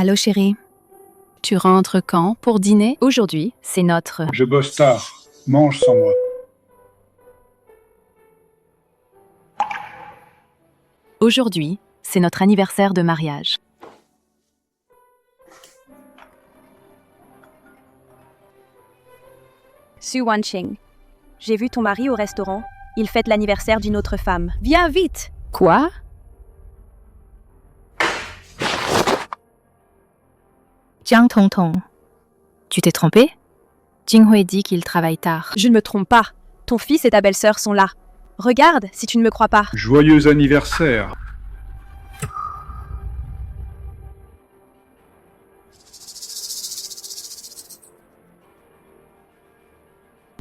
Allô chérie, tu rentres quand pour dîner? Aujourd'hui, c'est notre... Je bosse tard. Mange sans moi. Aujourd'hui, c'est notre anniversaire de mariage. Su Wanqing, j'ai vu ton mari au restaurant. Il fête l'anniversaire d'une autre femme. Viens vite! Quoi? Jiang Tongtong, tu t'es trompé? Jinghui dit qu'il travaille tard. Je ne me trompe pas. Ton fils et ta belle-sœur sont là. Regarde, si tu ne me crois pas. Joyeux anniversaire.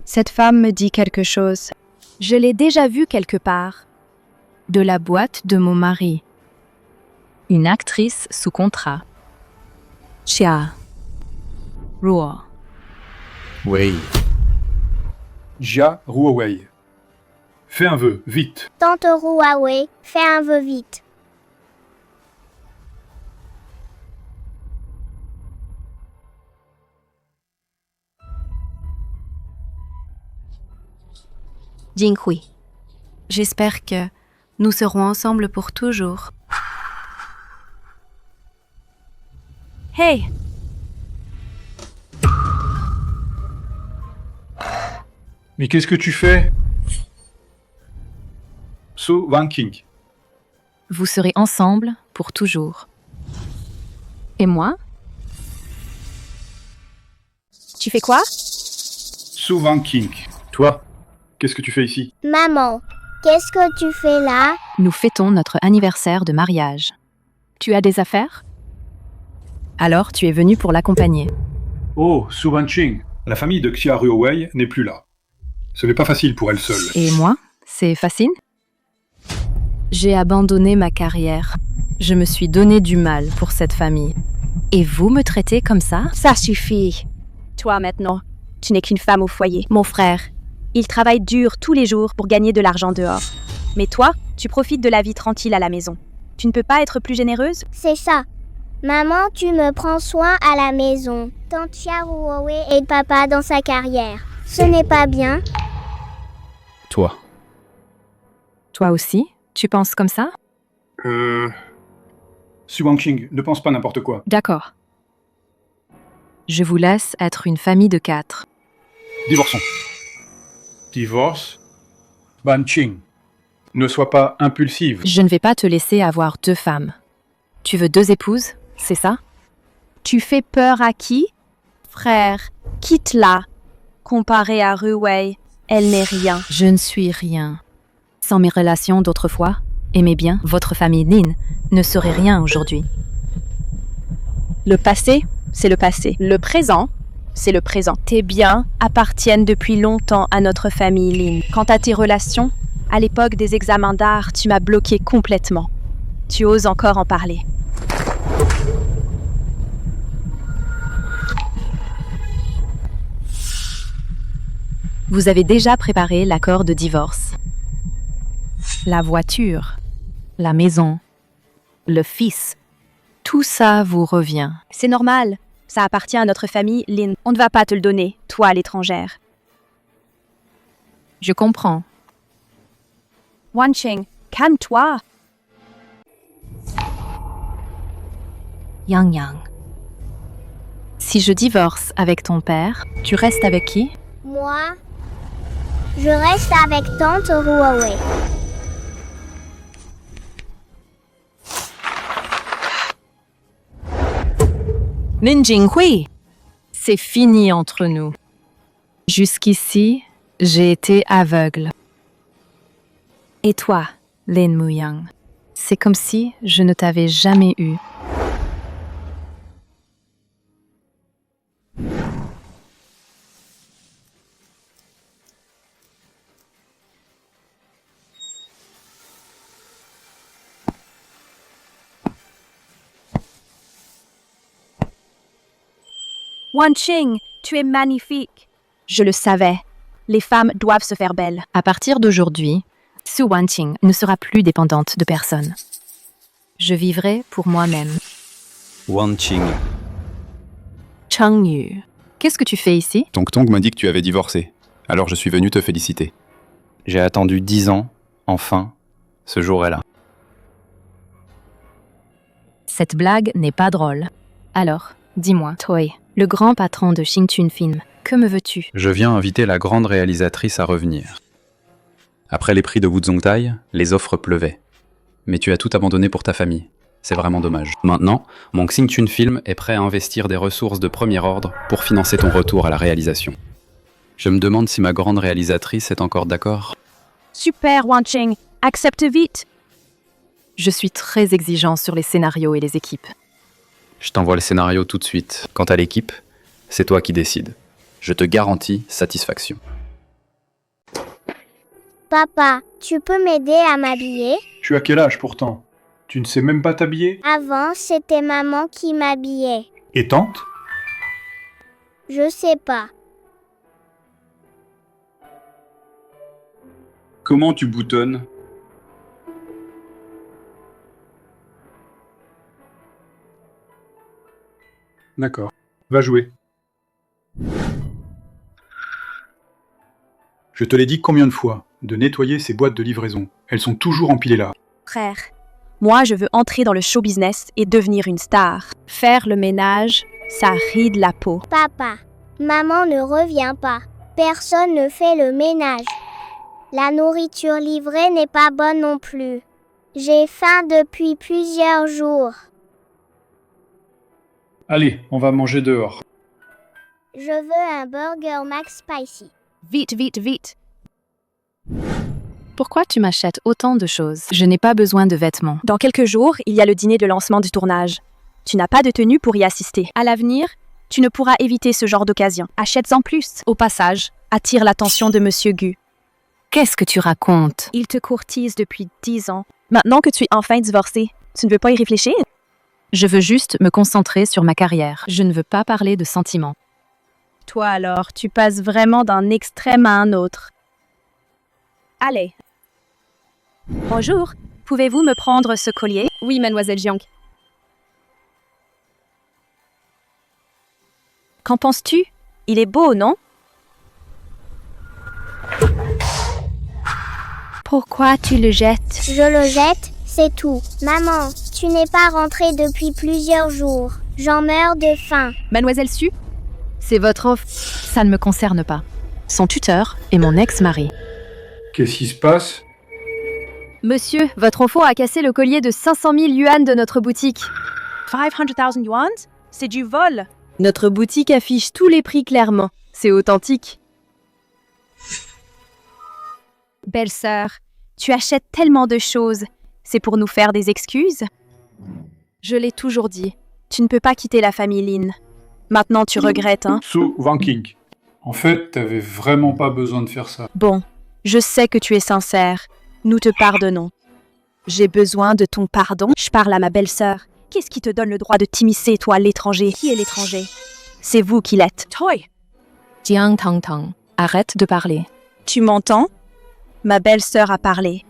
Cette femme me dit quelque chose. Je l'ai déjà vue quelque part. De la boîte de mon mari. Une actrice sous contrat. Xia. Ruo. Oui. Jia Ruowei. Fais un vœu, vite. Tante Huawei, fais un vœu vite. Jinghui. J'espère que nous serons ensemble pour toujours. Hey! Mais qu'est-ce que tu fais? Su Wanqing. Vous serez ensemble pour toujours. Et moi? Tu fais quoi? Su Wanqing. Toi, qu'est-ce que tu fais ici? Maman, qu'est-ce que tu fais là? Nous fêtons notre anniversaire de mariage. Tu as des affaires? Alors tu es venu pour l'accompagner. Oh, Su Wanqing. La famille de Xia Ruowei n'est plus là. Ce n'est pas facile pour elle seule. Et moi? C'est facile? J'ai abandonné ma carrière. Je me suis donné du mal pour cette famille. Et vous me traitez comme ça? Ça suffit. Toi maintenant, tu n'es qu'une femme au foyer. Mon frère, il travaille dur tous les jours pour gagner de l'argent dehors. Mais toi, tu profites de la vie tranquille à la maison. Tu ne peux pas être plus généreuse? C'est ça. Maman, tu me prends soin à la maison. Tante Xia Ruowei aide papa dans sa carrière. Ce n'est pas bien. Toi. Toi aussi? Tu penses comme ça? Su Wanqing, ne pense pas n'importe quoi. D'accord. Je vous laisse être une famille de 4. Divorçons. Divorce. Wanqing. Ne sois pas impulsive. Je ne vais pas te laisser avoir 2 femmes. Tu veux 2 épouses, c'est ça? Tu fais peur à qui? Frère, quitte-la. Comparée à Ruwei, elle n'est rien. Je ne suis rien. Sans mes relations d'autrefois, aimez bien, votre famille Lin ne serait rien aujourd'hui. Le passé, c'est le passé. Le présent, c'est le présent. Tes biens appartiennent depuis longtemps à notre famille Lin. Quant à tes relations, à l'époque des examens d'art, tu m'as bloqué complètement. Tu oses encore en parler. Vous avez déjà préparé l'accord de divorce. La voiture, la maison, le fils, tout ça vous revient. C'est normal. Ça appartient à notre famille Lin. On ne va pas te le donner, toi l'étrangère. Je comprends. Wanqing, calme-toi. Yang Yang. Si je divorce avec ton père, tu restes avec qui? Moi, je reste avec Tante Huawei. Lin Jinghui, c'est fini entre nous. Jusqu'ici, j'ai été aveugle. Et toi, Lin Muyang, c'est comme si je ne t'avais jamais eu. Wanqing, tu es magnifique. Je le savais. Les femmes doivent se faire belles. À partir d'aujourd'hui, Su Wanqing ne sera plus dépendante de personne. Je vivrai pour moi-même. Wan Qing. Chang Yu. Qu'est-ce que tu fais ici? Tong Tong m'a dit que tu avais divorcé. Alors je suis venu te féliciter. J'ai attendu 10 ans, enfin, ce jour est là. Cette blague n'est pas drôle. Alors, dis-moi, Toy, le grand patron de Xingchun Film, que me veux-tu? Je viens inviter la grande réalisatrice à revenir. Après les prix de Wuzhongtai, les offres pleuvaient. Mais tu as tout abandonné pour ta famille. C'est vraiment dommage. Maintenant, mon Xingchun Film est prêt à investir des ressources de premier ordre pour financer ton retour à la réalisation. Je me demande si ma grande réalisatrice est encore d'accord. Super, Wan Qing. Accepte vite. Je suis très exigeant sur les scénarios et les équipes. Je t'envoie le scénario tout de suite. Quant à l'équipe, c'est toi qui décides. Je te garantis satisfaction. Papa, tu peux m'aider à m'habiller? Tu as quel âge pourtant? Tu ne sais même pas t'habiller? Avant, c'était maman qui m'habillait. Et tante? Je sais pas. Comment tu boutonnes? D'accord. Va jouer. Je te l'ai dit combien de fois, de nettoyer ces boîtes de livraison. Elles sont toujours empilées là. Frère, moi je veux entrer dans le show business et devenir une star. Faire le ménage, ça ride la peau. Papa, maman ne revient pas. Personne ne fait le ménage. La nourriture livrée n'est pas bonne non plus. J'ai faim depuis plusieurs jours. Allez, on va manger dehors. Je veux un burger Max Spicy. Vite, vite, vite. Pourquoi tu m'achètes autant de choses? Je n'ai pas besoin de vêtements. Dans quelques jours, il y a le dîner de lancement du tournage. Tu n'as pas de tenue pour y assister. À l'avenir, tu ne pourras éviter ce genre d'occasion. Achète-en plus. Au passage, Attire l'attention de Monsieur Gu. qu'est-ce que tu racontes? Il te courtise depuis 10 ans. Maintenant que tu es enfin divorcé, tu ne veux pas y réfléchir? Je veux juste me concentrer sur ma carrière. Je ne veux pas parler de sentiments. Toi alors, tu passes vraiment d'un extrême à un autre. Allez. Bonjour, pouvez-vous me prendre ce collier? Oui, mademoiselle Jiang. Qu'en penses-tu? Il est beau, non? Pourquoi tu le jettes? Je le jette, c'est tout. Maman, tu n'es pas rentrée depuis plusieurs jours. J'en meurs de faim. Mademoiselle Su? C'est votre offre. Ça ne me concerne pas. Son tuteur est mon ex-mari. Qu'est-ce qui se passe? Monsieur, votre enfant a cassé le collier de 500 000 yuan de notre boutique. 500 000 yuan? C'est du vol. Notre boutique affiche tous les prix clairement. C'est authentique. Belle-sœur, tu achètes tellement de choses. C'est pour nous faire des excuses? Je l'ai toujours dit. Tu ne peux pas quitter la famille Lin. Maintenant, tu regrettes, hein? Su Wanking. En fait, t'avais vraiment pas besoin de faire ça. Bon, je sais que tu es sincère. Nous te pardonnons. J'ai besoin de ton pardon. Je parle à ma belle-sœur. Qu'est-ce qui te donne le droit de t'immiscer, toi, l'étranger? Qui est l'étranger? C'est vous qui l'êtes. Toy! Jiang Tang Tang, arrête de parler. Tu m'entends? Ma belle-sœur a parlé.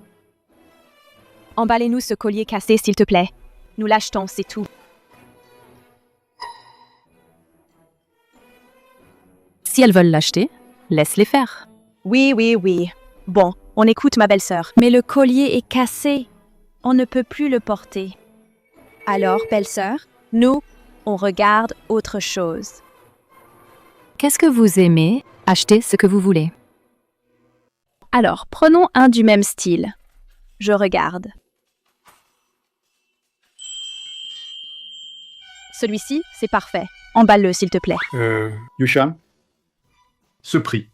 Emballez-nous ce collier cassé, s'il te plaît. Nous l'achetons, c'est tout. Si elles veulent l'acheter, laisse-les faire. Oui, oui, oui. Bon, on écoute ma belle-sœur. Mais le collier est cassé. On ne peut plus le porter. Alors, belle-sœur, nous, on regarde autre chose. Qu'est-ce que vous aimez? Achetez ce que vous voulez. Alors, prenons un du même style. Je regarde. Celui-ci, c'est parfait. Emballe-le, s'il te plaît. Yusham? Ce prix.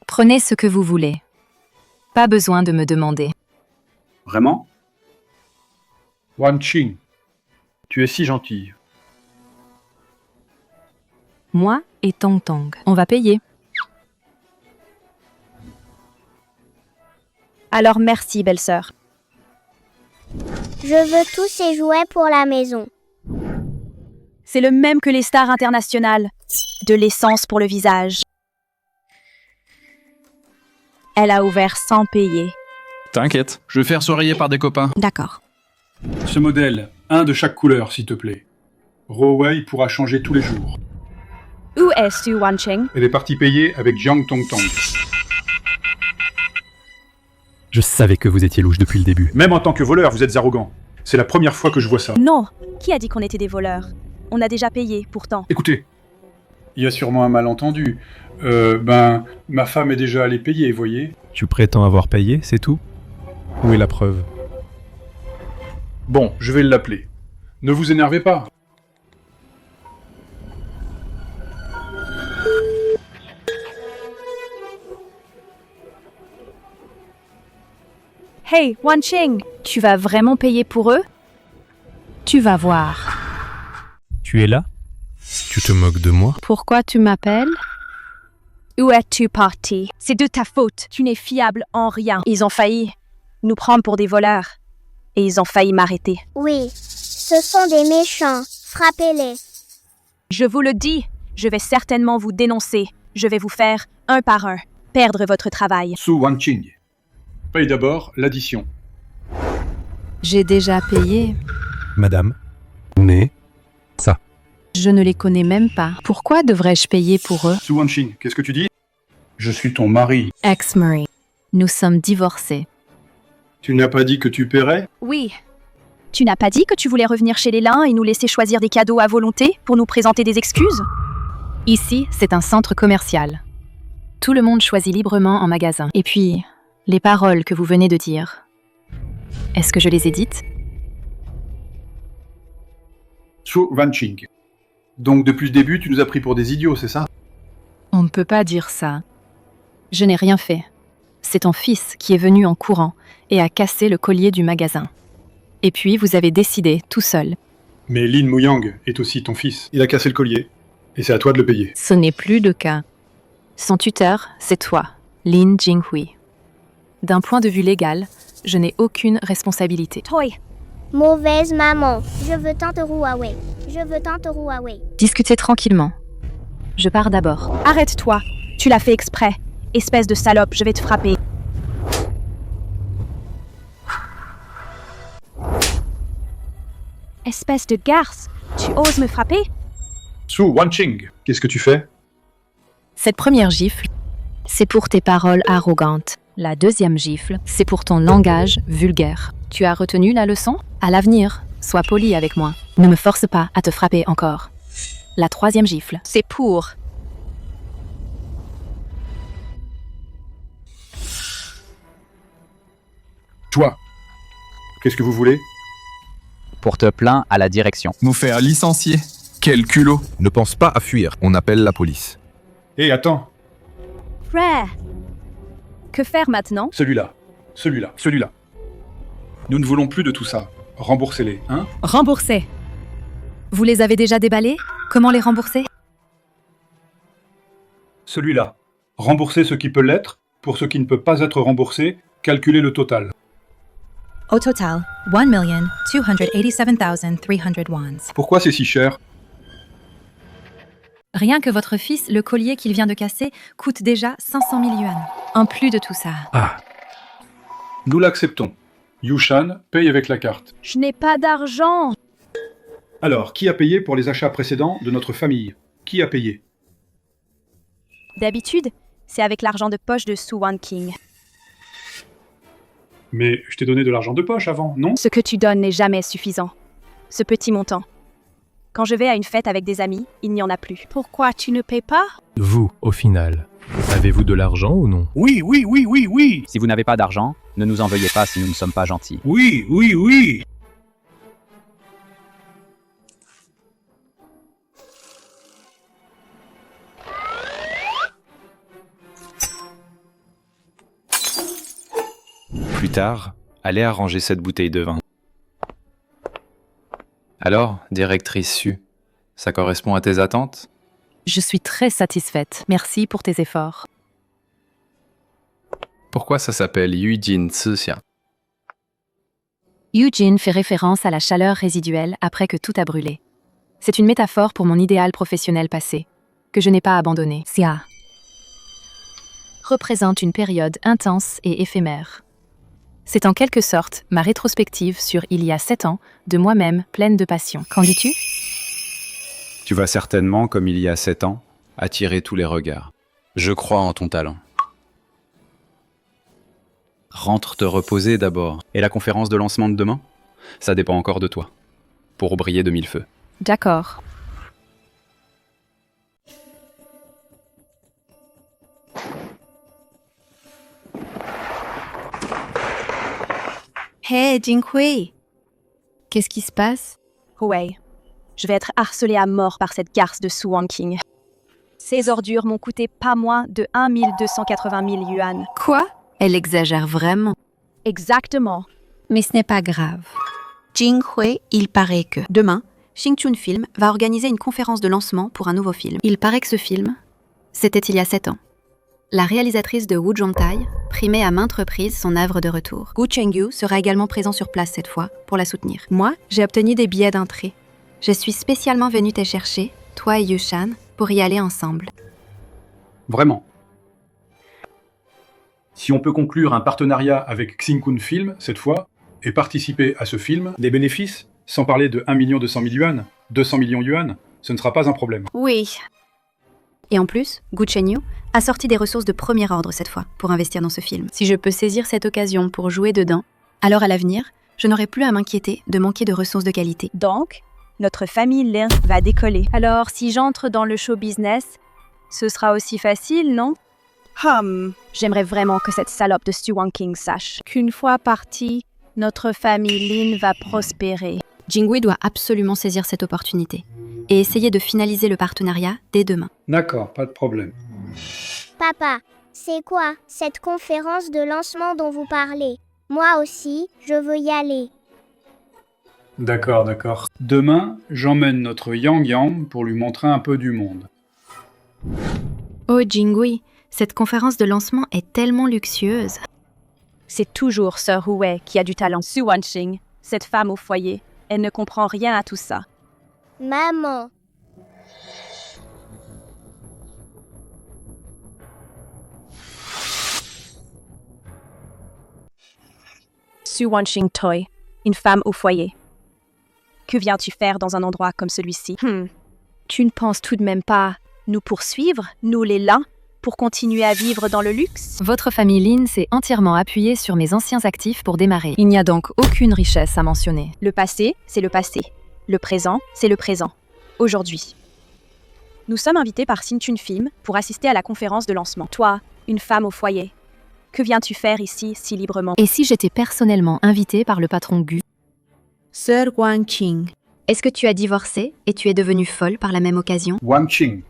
Prenez ce que vous voulez. Pas besoin de me demander. Vraiment? Wan Qing, tu es si gentille. Moi et Tong Tong, on va payer. Alors merci, belle-sœur. Je veux tous ces jouets pour la maison. C'est le même que les stars internationales. De l'essence pour le visage. Elle a ouvert sans payer. T'inquiète, je vais faire sourire par des copains. D'accord. Ce modèle, Un de chaque couleur, s'il te plaît. Ruowei pourra changer tous les jours. Où est Su Wanqing? Elle est partie payer avec Jiang Tongtong. Je savais que vous étiez louche depuis le début. Même en tant que voleur, vous êtes arrogant. C'est la première fois que je vois ça. Non. Qui a dit qu'on était des voleurs? On a déjà payé, pourtant. Écoutez, il y a sûrement un malentendu. Ma femme est déjà allée payer, voyez. Tu prétends avoir payé, c'est tout? Où est la preuve? Bon, je vais l'appeler. Ne vous énervez pas. Hey, Wanqing! Tu vas vraiment payer pour eux? Tu vas voir. Tu es là? Tu te moques de moi? Pourquoi tu m'appelles? Où es-tu parti? C'est de ta faute. Tu n'es fiable en rien. Ils ont failli nous prendre pour des voleurs. Et ils ont failli m'arrêter. Oui, ce sont des méchants. Frappez-les. Je vous le dis, je vais certainement vous dénoncer. Je vais vous faire, un par un, perdre votre travail. Su Wanqing. Paye d'abord l'addition. J'ai déjà payé. Madame, mais ça. Je ne les connais même pas. Pourquoi devrais-je payer pour eux? Su Wanqing, qu'est-ce que tu dis? Je suis ton mari. Ex-Murray. Nous sommes divorcés. Tu n'as pas dit que tu paierais? Oui. Tu n'as pas dit que tu voulais revenir chez les Lin et nous laisser choisir des cadeaux à volonté pour nous présenter des excuses? Ici, c'est un centre commercial. Tout le monde choisit librement en magasin. Et puis, les paroles que vous venez de dire, est-ce que je les ai dites? Su Wanqing. Donc depuis le début, tu nous as pris pour des idiots, c'est ça? On ne peut pas dire ça. Je n'ai rien fait. C'est ton fils qui est venu en courant et a cassé le collier du magasin. Et puis, vous avez décidé, tout seul. Mais Lin Muyang est aussi ton fils. Il a cassé le collier. Et c'est à toi de le payer. Ce n'est plus le cas. Son tuteur, c'est toi, Lin Jinghui. D'un point de vue légal, je n'ai aucune responsabilité. Toi, Mauvaise maman. Je veux tante Ruowei. Je veux tante Ruowei. Discutez tranquillement. Je pars d'abord. arrête-toi. Tu l'as fait exprès. Espèce de salope, je vais te frapper. Espèce de garce, tu oses me frapper? Su Wanqing, qu'est-ce que tu fais? Cette première gifle, c'est pour tes paroles arrogantes. La deuxième gifle, c'est pour ton langage vulgaire. Tu as retenu la leçon? À l'avenir, sois poli avec moi. Ne me force pas à te frapper encore. La troisième gifle, c'est pour... Toi. Qu'est-ce que vous voulez? Pour te plaindre à la direction. Nous faire licencier. Quel culot. Ne pense pas à fuir, on appelle la police. Hé, attends. Frère, que faire maintenant? Celui-là. Celui-là. Celui-là. Nous ne voulons plus de tout ça. Remboursez-les, hein? Rembourser. Vous les avez déjà déballés? Comment les rembourser? Celui-là. Remboursez ce qui peut l'être. Pour ce qui ne peut pas être remboursé, calculez le total. Au total, 1,287,300 wands. Pourquoi c'est si cher? Rien que votre fils, le collier qu'il vient de casser, coûte déjà 500 000 yuan. En plus de tout ça. Ah. Nous l'acceptons. Yushan paye avec la carte. Je n'ai pas d'argent. Alors, qui a payé pour les achats précédents de notre famille? Qui a payé? D'habitude, c'est avec l'argent de poche de Su Wanqing. Mais je t'ai donné de l'argent de poche avant, non? Ce que tu donnes n'est jamais suffisant. Ce petit montant. Quand je vais à une fête avec des amis, il n'y en a plus. Pourquoi tu ne payes pas? Vous, au final, avez-vous de l'argent ou non? Oui, oui, oui, oui, oui. Si vous n'avez pas d'argent, ne nous en veuillez pas si nous ne sommes pas gentils. Oui, oui, oui. Plus tard, allez arranger cette bouteille de vin. Alors, directrice Su, ça correspond à tes attentes? Je suis très satisfaite. Merci pour tes efforts. Pourquoi ça s'appelle Yujin Cixia? Eugene fait référence à la chaleur résiduelle après que tout a brûlé. C'est une métaphore pour mon idéal professionnel passé, que je n'ai pas abandonné. Xia représente une période intense et éphémère. C'est en quelque sorte ma rétrospective sur il y a 7 ans, de moi-même pleine de passion. Qu'en dis-tu? Tu vas certainement, comme il y a 7 ans, attirer tous les regards. Je crois en ton talent. Rentre te reposer d'abord. Et la conférence de lancement de demain? Ça dépend encore de toi. Pour briller de mille feux. D'accord. Hey, Jinghui! Qu'est-ce qui se passe? Ouais, je vais être harcelée à mort par cette garce de Su Wanqing. Ces ordures m'ont coûté pas moins de 1 280 000 yuan. Quoi? Elle exagère vraiment. Exactement. Mais ce n'est pas grave. Jinghui, il paraît que demain, Xingchun Film va organiser une conférence de lancement pour un nouveau film. Il paraît que ce film, c'était il y a 7 ans. La réalisatrice de Wu Zhongtai primait à maintes reprises son œuvre de retour. Gu Chengyu sera également présent sur place cette fois pour la soutenir. Moi, j'ai obtenu des billets d'entrée. Je suis spécialement venue te chercher, toi et Yushan, pour y aller ensemble. Vraiment. Si on peut conclure un partenariat avec Xingchun Film, cette fois, et participer à ce film, les bénéfices, sans parler de 1 200 000 yuan, 200 millions yuan, ce ne sera pas un problème. Oui. Et en plus, Gu Chengyu a sorti des ressources de premier ordre cette fois pour investir dans ce film. Si je peux saisir cette occasion pour jouer dedans, alors à l'avenir, je n'aurai plus à m'inquiéter de manquer de ressources de qualité. Donc, notre famille Lin va décoller. Alors, si j'entre dans le show business, ce sera aussi facile, non? J'aimerais vraiment que cette salope de Su Wanqing sache qu'une fois partie, notre famille Lin va prospérer. Jinghui doit absolument saisir cette opportunité et essayer de finaliser le partenariat dès demain. D'accord, pas de problème. Papa, c'est quoi cette conférence de lancement dont vous parlez? Moi aussi, je veux y aller. D'accord, d'accord. Demain, j'emmène notre Yang Yang pour lui montrer un peu du monde. Oh Jinghui, cette conférence de lancement est tellement luxueuse. C'est toujours Sœur Huwei qui a du talent. Su Wanqing, cette femme au foyer, elle ne comprend rien à tout ça. Maman, Su Wanqing Toi, une femme au foyer. Que viens-tu faire dans un endroit comme celui-ci? Tu ne penses tout de même pas nous poursuivre, nous les Lin, pour continuer à vivre dans le luxe? Votre famille Lin s'est entièrement appuyée sur mes anciens actifs pour démarrer. Il n'y a donc aucune richesse à mentionner. Le passé, c'est le passé. Le présent, c'est le présent. Aujourd'hui. Nous sommes invités par Xingchun Film pour assister à la conférence de lancement. Toi, une femme au foyer, que viens-tu faire ici si librement? Et si j'étais personnellement invitée par le patron Gu? Sœur Wanqing, est-ce que tu as divorcé et tu es devenue folle par la même occasion? Wanqing,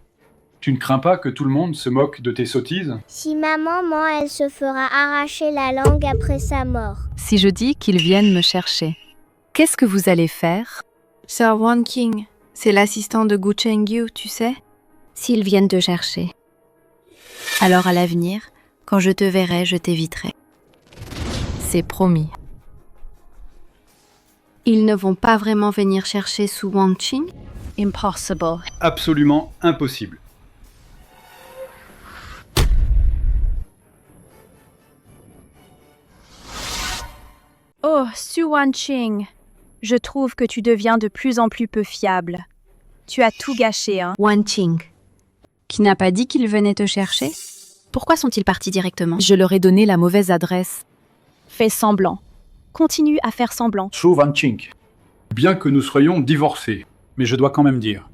tu ne crains pas que tout le monde se moque de tes sottises? si maman ment, elle se fera arracher la langue après sa mort. Si je dis qu'ils viennent me chercher, qu'est-ce que vous allez faire? Sœur Wanqing, c'est l'assistant de Gu Chengyu, tu sais? S'ils viennent te chercher. Alors à l'avenir, quand je te verrai, je t'éviterai. C'est promis. Ils ne vont pas vraiment venir chercher Su Wanqing? Impossible. Absolument impossible. Oh, Su Wanqing, je trouve que tu deviens de plus en plus peu fiable. Tu as tout gâché, hein? Wanqing, qui n'a pas dit qu'il venait te chercher? Pourquoi sont-ils partis directement? Je leur ai donné la mauvaise adresse. Fais semblant. Continue à faire semblant. Su Wanqing, bien que nous soyons divorcés, mais je dois quand même dire.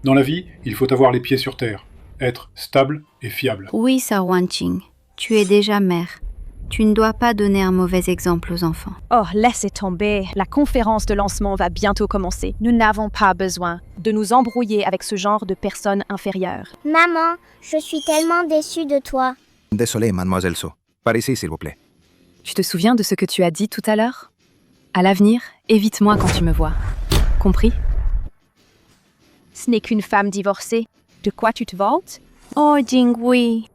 Dans la vie, il faut avoir les pieds sur terre, être stable et fiable. Oui, Sœur Wanqing, tu es déjà mère. Tu ne dois pas donner un mauvais exemple aux enfants. Oh, laissez tomber. La conférence de lancement va bientôt commencer. Nous n'avons pas besoin de nous embrouiller avec ce genre de personnes inférieures. Maman, je suis tellement déçue de toi. Désolé, mademoiselle So. Par ici, s'il vous plaît. Tu te souviens de ce que tu as dit tout à l'heure? À l'avenir, évite-moi quand tu me vois. Compris? Ce n'est qu'une femme divorcée. De quoi tu te vantes? Oh, Jinghui,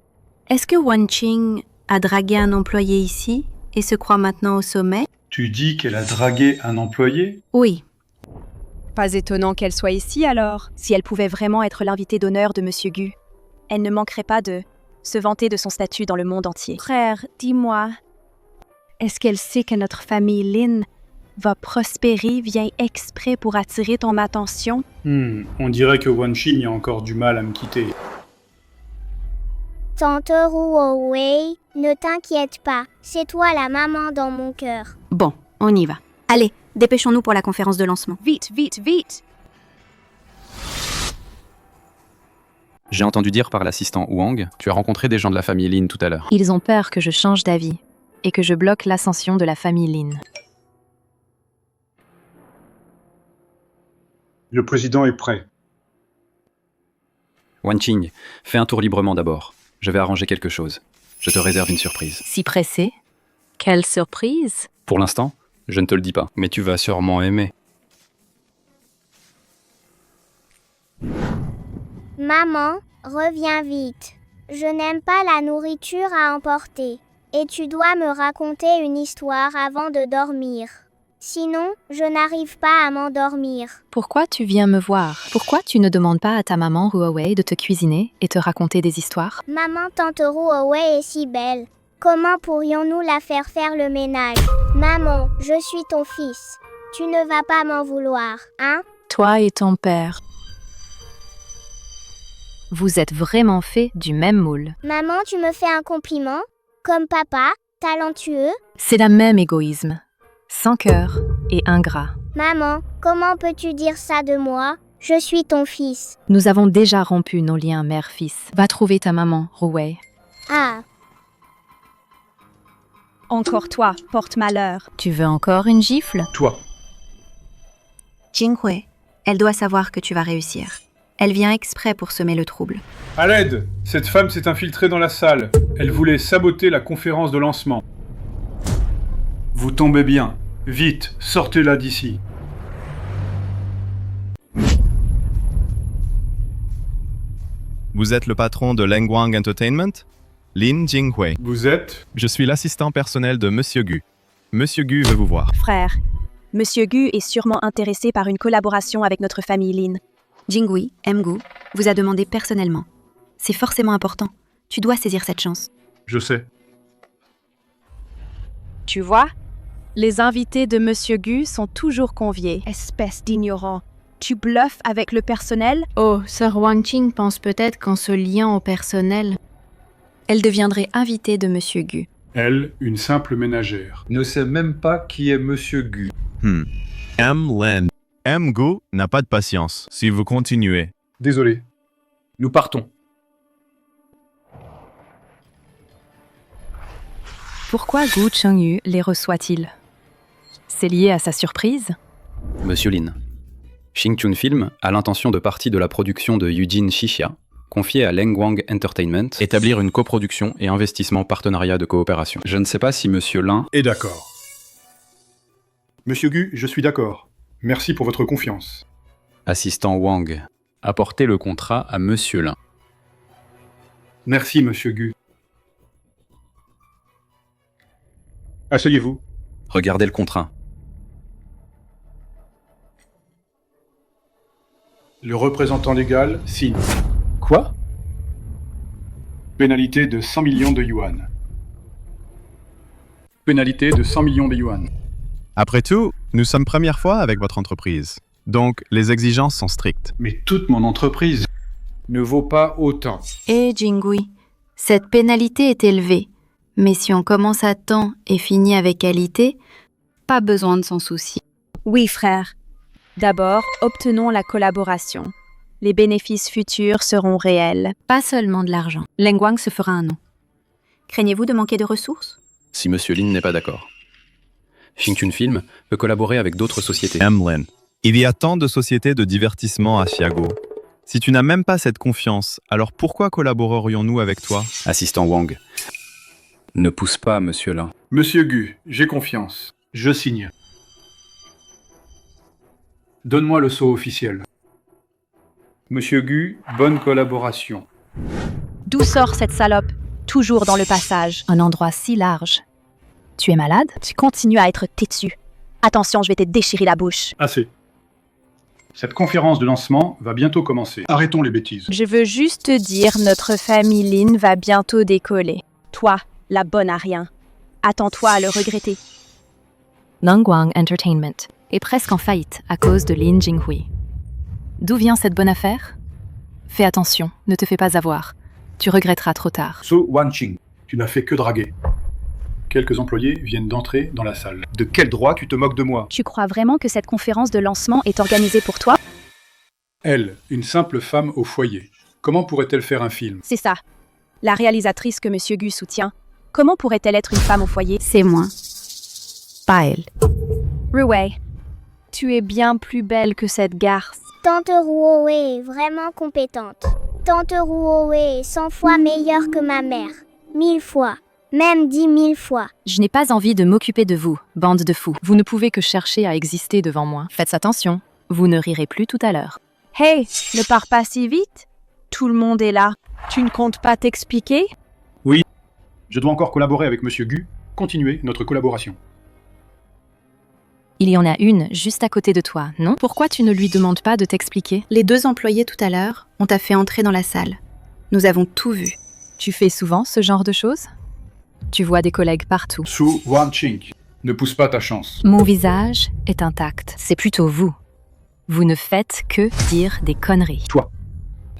est-ce que Wanqing a dragué un employé ici et se croit maintenant au sommet? Tu dis qu'elle a dragué un employé? Oui. Pas étonnant qu'elle soit ici alors. Si elle pouvait vraiment être l'invitée d'honneur de Monsieur Gu, elle ne manquerait pas de se vanter de son statut dans le monde entier. Frère, dis-moi, Est-ce qu'elle sait que notre famille Lin va prospérer, vient exprès pour attirer ton attention? On dirait que Wan Qing a encore du mal à me quitter. Tante Ruowei, ne t'inquiète pas, c'est toi la maman dans mon cœur. Bon, on y va. Allez, dépêchons-nous pour la conférence de lancement. Vite, vite, vite! J'ai entendu dire par l'assistant Wang, tu as rencontré des gens de la famille Lin tout à l'heure. Ils ont peur que je change d'avis et que je bloque l'ascension de la famille Lin. Le président est prêt. Wan Qing, fais un tour librement d'abord. Je vais arranger quelque chose. Je te réserve une surprise. Si pressé? Quelle surprise! Pour l'instant, je ne te le dis pas, mais tu vas sûrement aimer. Maman, reviens vite. Je n'aime pas la nourriture à emporter. Et tu dois me raconter une histoire avant de dormir. Sinon, je n'arrive pas à m'endormir. Pourquoi tu viens me voir? Pourquoi tu ne demandes pas à ta maman Ruowei de te cuisiner et te raconter des histoires? Maman tante Ruowei est si belle. Comment pourrions-nous la faire faire le ménage? Maman, je suis ton fils. Tu ne vas pas m'en vouloir, hein? Toi et ton père. Vous êtes vraiment faits du même moule. Maman, tu me fais un compliment? Comme papa, talentueux? C'est la même égoïsme. Sans cœur et ingrat. Maman, comment peux-tu dire ça de moi? Je suis ton fils. Nous avons déjà rompu nos liens mère-fils. Va trouver ta maman, Ruowei. Ah, Encore toi, porte-malheur. Tu veux encore une gifle? Toi. Jinghui, elle doit savoir que tu vas réussir. Elle vient exprès pour semer le trouble. À l'aide! Cette femme s'est infiltrée dans la salle. Elle voulait saboter la conférence de lancement. Vous tombez bien. Vite, sortez-la d'ici. Vous êtes le patron de Lengwang Entertainment? Lin Jinghui. Vous êtes? Je suis l'assistant personnel de Monsieur Gu. Monsieur Gu veut vous voir. Frère, Monsieur Gu est sûrement intéressé par une collaboration avec notre famille Lin. Jinghui, Mgu, vous a demandé personnellement. C'est forcément important. Tu dois saisir cette chance. Je sais. Tu vois? Les invités de Monsieur Gu sont toujours conviés. Espèce d'ignorant. Tu bluffes avec le personnel? Oh, Sir Wan Qing pense peut-être qu'en se liant au personnel, elle deviendrait invitée de Monsieur Gu. Elle, une simple ménagère. Ne sait même pas qui est Monsieur Gu. Len. Gu n'a pas de patience, si vous continuez. Désolé. Nous partons. Pourquoi Gu Chengyu les reçoit-il? C'est lié à sa surprise? Monsieur Lin, Xingchun Film a l'intention de partie de la production de Yujin Shixia, confiée à Lengwang Entertainment, établir une coproduction et investissement partenariat de coopération. Je ne sais pas si Monsieur Lin est d'accord. Monsieur Gu, je suis d'accord. Merci pour votre confiance. Assistant Wang, apportez le contrat à Monsieur Lin. Merci, Monsieur Gu. Asseyez-vous. Regardez le contrat. Le représentant légal signe. Quoi? Pénalité de 100 millions de yuan. Pénalité de 100 millions de yuan. Après tout, nous sommes première fois avec votre entreprise. Donc, les exigences sont strictes. Mais toute mon entreprise ne vaut pas autant. Eh Jinghui, cette pénalité est élevée. Mais si on commence à temps et finit avec qualité, pas besoin de s'en soucier. Oui, frère. D'abord, obtenons la collaboration. Les bénéfices futurs seront réels. Pas seulement de l'argent. Lengwang se fera un nom. Craignez-vous de manquer de ressources? Si Monsieur Lin n'est pas d'accord. Xingchun Film peut collaborer avec d'autres sociétés. Lin, il y a tant de sociétés de divertissement à Xiago. Si tu n'as même pas cette confiance, alors pourquoi collaborerions-nous avec toi? Assistant Wang, ne pousse pas Monsieur Lin. Monsieur Gu, j'ai confiance. Je signe. Donne-moi le sceau officiel. Monsieur Gu, bonne collaboration. D'où sort cette salope? Toujours dans le passage. Un endroit si large. Tu es malade? Tu continues à être têtu. Attention, je vais te déchirer la bouche. Assez. Cette conférence de lancement va bientôt commencer. Arrêtons les bêtises. Je veux juste te dire, notre famille Lin va bientôt décoller. Toi, la bonne à rien. Attends-toi à le regretter. Nangguang Entertainment est presque en faillite à cause de Lin Jinghui. D'où vient cette bonne affaire? Fais attention, ne te fais pas avoir. Tu regretteras trop tard. Su Wanqing, tu n'as fait que draguer. Quelques employés viennent d'entrer dans la salle. De quel droit tu te moques de moi? Tu crois vraiment que cette conférence de lancement est organisée pour toi? Elle, une simple femme au foyer. Comment pourrait-elle faire un film? C'est ça. La réalisatrice que Monsieur Gu soutient. Comment pourrait-elle être une femme au foyer? C'est moi. Pas elle. Ruwei, tu es bien plus belle que cette garce. Tante Ruo est vraiment compétente. Tante Ruo est 100 fois meilleure que ma mère. 1000 fois. Même 10 000 fois. Je n'ai pas envie de m'occuper de vous, bande de fous. Vous ne pouvez que chercher à exister devant moi. Faites attention, vous ne rirez plus tout à l'heure. Hey, ne pars pas si vite. Tout le monde est là. Tu ne comptes pas t'expliquer? Oui. Je dois encore collaborer avec Monsieur Gu. Continuer notre collaboration. Il y en a une juste à côté de toi, non? Pourquoi tu ne lui demandes pas de t'expliquer? Les 2 employés tout à l'heure, on t'a fait entrer dans la salle. Nous avons tout vu. Tu fais souvent ce genre de choses? Tu vois des collègues partout. Su Wanqing, ne pousse pas ta chance. Mon visage est intact. C'est plutôt vous. Vous ne faites que dire des conneries. Toi.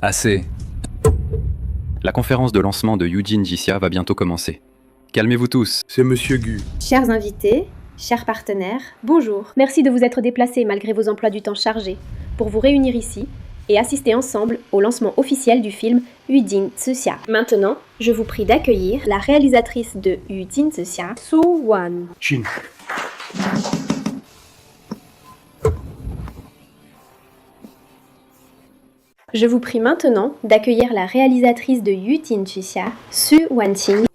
Assez. La conférence de lancement de Yujin Jixia va bientôt commencer. Calmez-vous tous. C'est Monsieur Gu. Chers invités, chers partenaires, bonjour. Merci de vous être déplacés malgré vos emplois du temps chargés pour vous réunir ici et assister ensemble au lancement officiel du film Yujin Zixia. Maintenant, je vous prie d'accueillir la réalisatrice de Yujin Zixia, Su Wan. Chin. Je vous prie maintenant d'accueillir la réalisatrice de Yujin Zixia, Su Wanqing.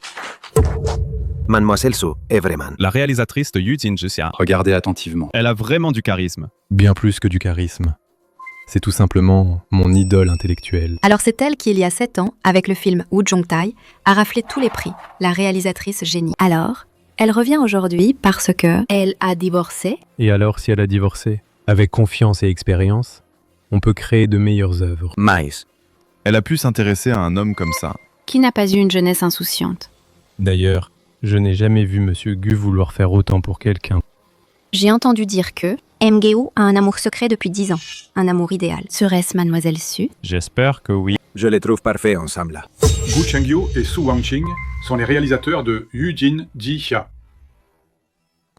Mademoiselle Su est vraiment. La réalisatrice de Yujin Zixia. Regardez attentivement. Elle a vraiment du charisme. Bien plus que du charisme. C'est tout simplement mon idole intellectuelle. Alors c'est elle qui, il y a 7 ans, avec le film Wu Zhongtai, a raflé tous les prix, la réalisatrice génie. Alors, elle revient aujourd'hui parce que elle a divorcé. Et alors, si elle a divorcé, avec confiance et expérience, on peut créer de meilleures œuvres. Mais. Elle a pu s'intéresser à un homme comme ça. Qui n'a pas eu une jeunesse insouciante? D'ailleurs, je n'ai jamais vu Monsieur Gu vouloir faire autant pour quelqu'un. J'ai entendu dire que Mgeo a un amour secret depuis 10 ans. Un amour idéal. Serait-ce Mademoiselle Su? J'espère que oui. Je les trouve parfaits ensemble. Gu Chengyu et Su Wanqing sont les réalisateurs de Yujin Jixia.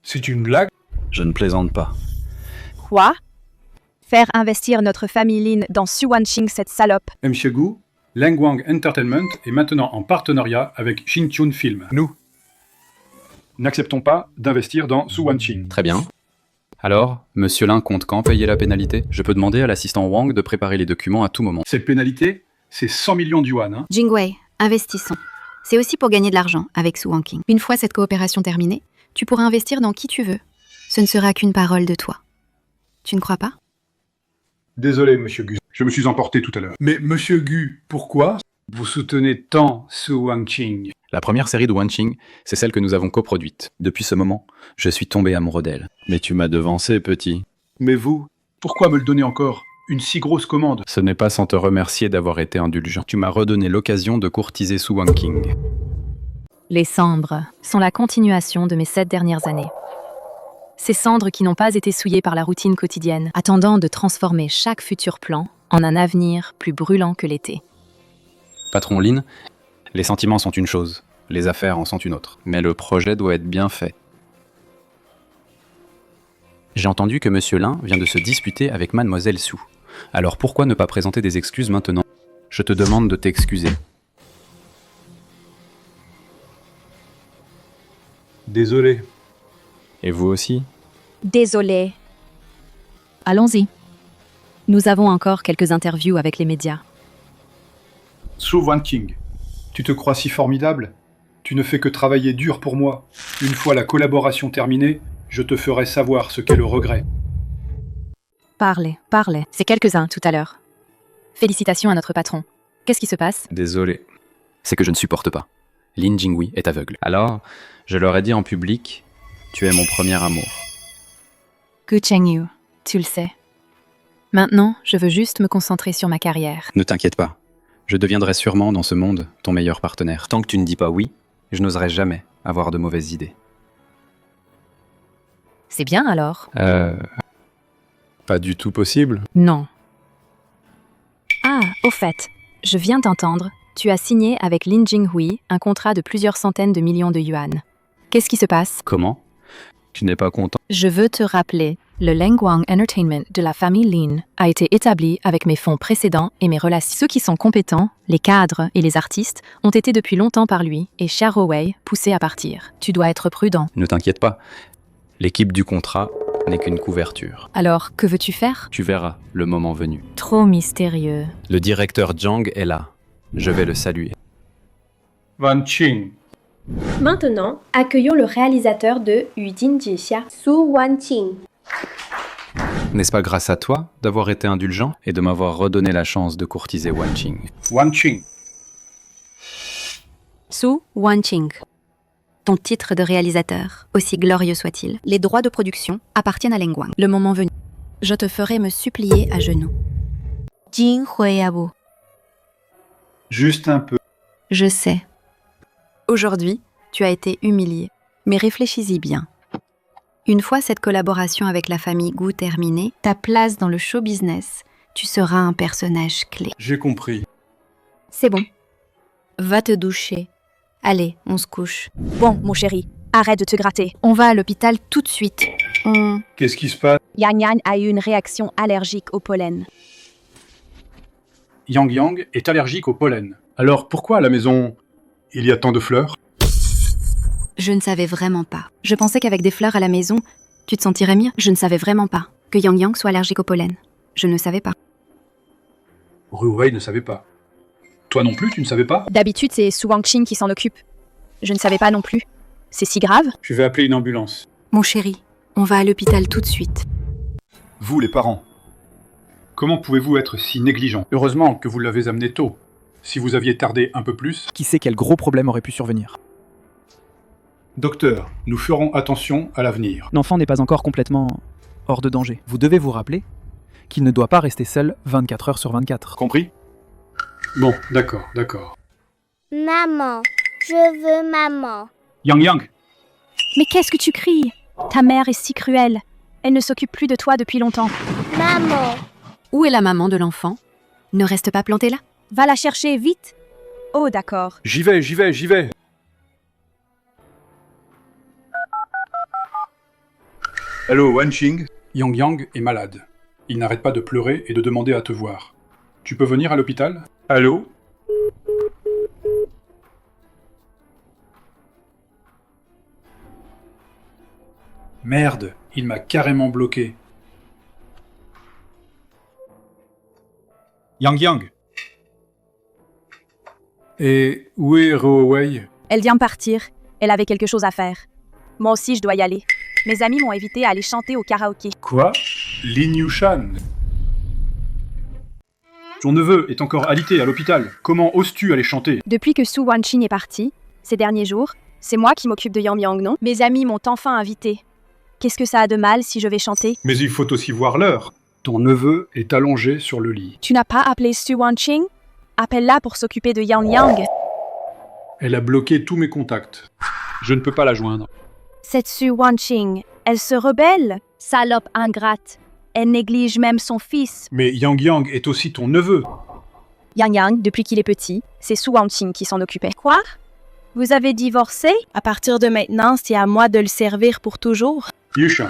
C'est une blague? Je ne plaisante pas. Quoi? Faire investir notre famille Lin dans Su Wanqing, cette salope. Monsieur Gu, Nangguang Entertainment est maintenant en partenariat avec Xinchun Film. Nous n'acceptons pas d'investir dans Su Wanqing. Très bien. Alors, Monsieur Lin compte quand payer la pénalité? Je peux demander à l'assistant Wang de préparer les documents à tout moment. Cette pénalité, c'est 100 millions d'yuan. Hein. Jingwei, investissons. C'est aussi pour gagner de l'argent avec Su Wanqing. Une fois cette coopération terminée, tu pourras investir dans qui tu veux. Ce ne sera qu'une parole de toi. Tu ne crois pas? Désolé, Monsieur Gu, je me suis emporté tout à l'heure. Mais Monsieur Gu, pourquoi vous soutenez tant Su Wanqing? La première série de Wanqing, c'est celle que nous avons coproduite. Depuis ce moment, je suis tombé amoureux d'elle. Mais tu m'as devancé, petit. Mais vous, pourquoi me le donner encore? Une si grosse commande? Ce n'est pas sans te remercier d'avoir été indulgent. Tu m'as redonné l'occasion de courtiser Su Wanqing. Les cendres sont la continuation de mes 7 dernières années. Ces cendres qui n'ont pas été souillées par la routine quotidienne, attendant de transformer chaque futur plan en un avenir plus brûlant que l'été. Patron Lin, les sentiments sont une chose, les affaires en sont une autre. Mais le projet doit être bien fait. J'ai entendu que Monsieur Lin vient de se disputer avec Mademoiselle Su. Alors pourquoi ne pas présenter des excuses maintenant? Je te demande de t'excuser. Désolé. Et vous aussi? Désolé. Allons-y. Nous avons encore quelques interviews avec les médias. Su Wanqing, tu te crois si formidable? Tu ne fais que travailler dur pour moi. Une fois la collaboration terminée, je te ferai savoir ce qu'est le regret. Parlez. C'est quelques-uns tout à l'heure. Félicitations à notre patron. Qu'est-ce qui se passe? Désolé. C'est que je ne supporte pas. Lin Jinghui est aveugle. Alors, je leur ai dit en public, tu es mon premier amour. Gu Chengyu, tu le sais. Maintenant, je veux juste me concentrer sur ma carrière. Ne t'inquiète pas. Je deviendrai sûrement dans ce monde ton meilleur partenaire. Tant que tu ne dis pas oui, je n'oserai jamais avoir de mauvaises idées. C'est bien alors? Pas du tout possible. Non. Ah, au fait, je viens d'entendre, tu as signé avec Lin Jinghui un contrat de plusieurs centaines de millions de yuan. Qu'est-ce qui se passe? Comment? Tu n'es pas content? Je veux te rappeler, le Lengguang Entertainment de la famille Lin a été établi avec mes fonds précédents et mes relations. Ceux qui sont compétents, les cadres et les artistes, ont été depuis longtemps par lui et Xia Rowei poussés à partir. Tu dois être prudent. Ne t'inquiète pas. L'équipe du contrat n'est qu'une couverture. Alors, que veux-tu faire? Tu verras, le moment venu. Trop mystérieux. Le directeur Zhang est là. Je vais le saluer. Wan Qing. Maintenant, accueillons le réalisateur de Yujin Jixia, Su Wanqing. N'est-ce pas grâce à toi d'avoir été indulgent et de m'avoir redonné la chance de courtiser Wan Qing? Wan Qing. Su Wanqing. Ton titre de réalisateur, aussi glorieux soit-il, les droits de production appartiennent à Lengguang. Le moment venu, je te ferai me supplier à genoux. Jing Huiabo. Juste un peu. Je sais. Aujourd'hui, tu as été humilié, mais réfléchis-y bien. Une fois cette collaboration avec la famille Gu terminée, ta place dans le show business, tu seras un personnage clé. J'ai compris. C'est bon. Va te doucher. Allez, on se couche. Bon, mon chéri, arrête de te gratter. On va à l'hôpital tout de suite. Qu'est-ce qui se passe? Yang Yang a eu une réaction allergique au pollen. Yang Yang est allergique au pollen. Alors pourquoi à la maison, il y a tant de fleurs? Je ne savais vraiment pas. Je pensais qu'avec des fleurs à la maison, tu te sentirais mieux. Je ne savais vraiment pas que Yang Yang soit allergique au pollen. Je ne savais pas. Ruwei ne savait pas. Toi non plus, tu ne savais pas? D'habitude, c'est Su Wanqing qui s'en occupe. Je ne savais pas non plus. C'est si grave? Je vais appeler une ambulance. Mon chéri, on va à l'hôpital tout de suite. Vous, les parents, comment pouvez-vous être si négligents? Heureusement que vous l'avez amené tôt. Si vous aviez tardé un peu plus... Qui sait quel gros problème aurait pu survenir? Docteur, nous ferons attention à l'avenir. L'enfant n'est pas encore complètement hors de danger. Vous devez vous rappeler qu'il ne doit pas rester seul 24 heures sur 24. Compris? Bon, d'accord. Maman, je veux maman. Yang Yang, Mais qu'est-ce que tu cries? Ta mère est si cruelle. Elle ne s'occupe plus de toi depuis longtemps. Maman. Où est la maman de l'enfant? Ne reste pas planté là. Va la chercher, vite. Oh, d'accord. j'y vais. Allô, Wan Qing? Yang Yang est malade. Il n'arrête pas de pleurer et de demander à te voir. Tu peux venir à l'hôpital? Allô? Merde, il m'a carrément bloqué. Yang Yang. Et où est Ruwei? Elle vient de partir. Elle avait quelque chose à faire. Moi aussi, je dois y aller. Mes amis m'ont invité à aller chanter au karaoké. Quoi? Lin Yushan? Ton neveu est encore alité à l'hôpital. Comment oses-tu aller chanter? Depuis que Su Wanqing est parti, ces derniers jours, c'est moi qui m'occupe de Yang Yang, non? Mes amis m'ont enfin invité. Qu'est-ce que ça a de mal si je vais chanter? Mais il faut aussi voir l'heure. Ton neveu est allongé sur le lit. Tu n'as pas appelé Su Wanqing? Appelle-la pour s'occuper de Yang Yang. Elle a bloqué tous mes contacts. Je ne peux pas la joindre. Cette Su Wanqing, elle se rebelle? Salope ingrate. Elle néglige même son fils. Mais Yang Yang est aussi ton neveu. Yang Yang, depuis qu'il est petit, c'est Su Wanqing qui s'en occupait. Quoi? Vous avez divorcé? À partir de maintenant, c'est à moi de le servir pour toujours? Yushan.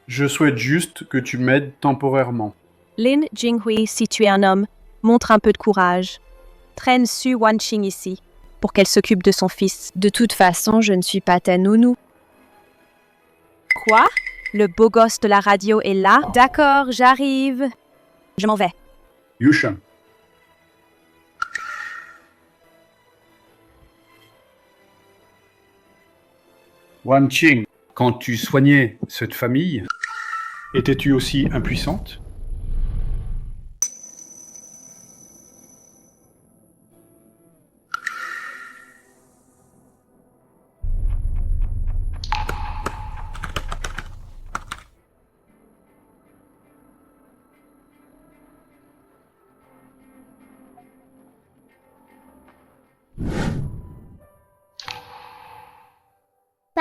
Je souhaite juste que tu m'aides temporairement. Lin Jinghui, si tu es un homme, montre un peu de courage. Traîne Su Wanqing ici, pour qu'elle s'occupe de son fils. De toute façon, je ne suis pas ta nounou. Quoi? Le beau gosse de la radio est là? D'accord, j'arrive. Je m'en vais. Yushan. Wan Qing, quand tu soignais cette famille, étais-tu aussi impuissante?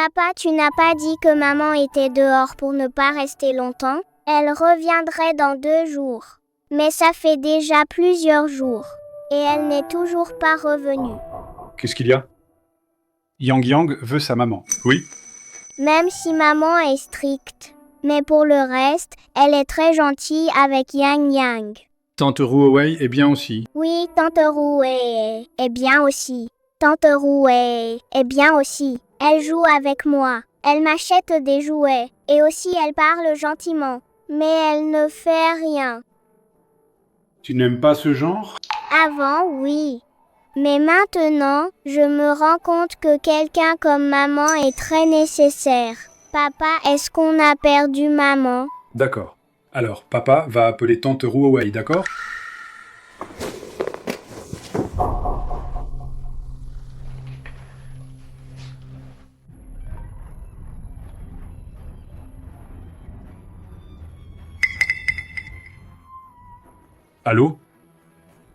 Papa, tu n'as pas dit que maman était dehors pour ne pas rester longtemps? Elle reviendrait dans 2 jours. Mais ça fait déjà plusieurs jours. Et elle n'est toujours pas revenue. Qu'est-ce qu'il y a? Yang Yang veut sa maman. Oui. Même si maman est stricte. Mais pour le reste, elle est très gentille avec Yang Yang. Tante Ruowei est bien aussi. Oui, Tante Ruowei est bien aussi. Tante Ruowei est bien aussi. Elle joue avec moi. Elle m'achète des jouets. Et aussi elle parle gentiment. Mais elle ne fait rien. Tu n'aimes pas ce genre? Avant, oui. Mais maintenant, je me rends compte que quelqu'un comme maman est très nécessaire. Papa, est-ce qu'on a perdu maman? D'accord. Alors, papa va appeler tante Ruowei, d'accord? Allô?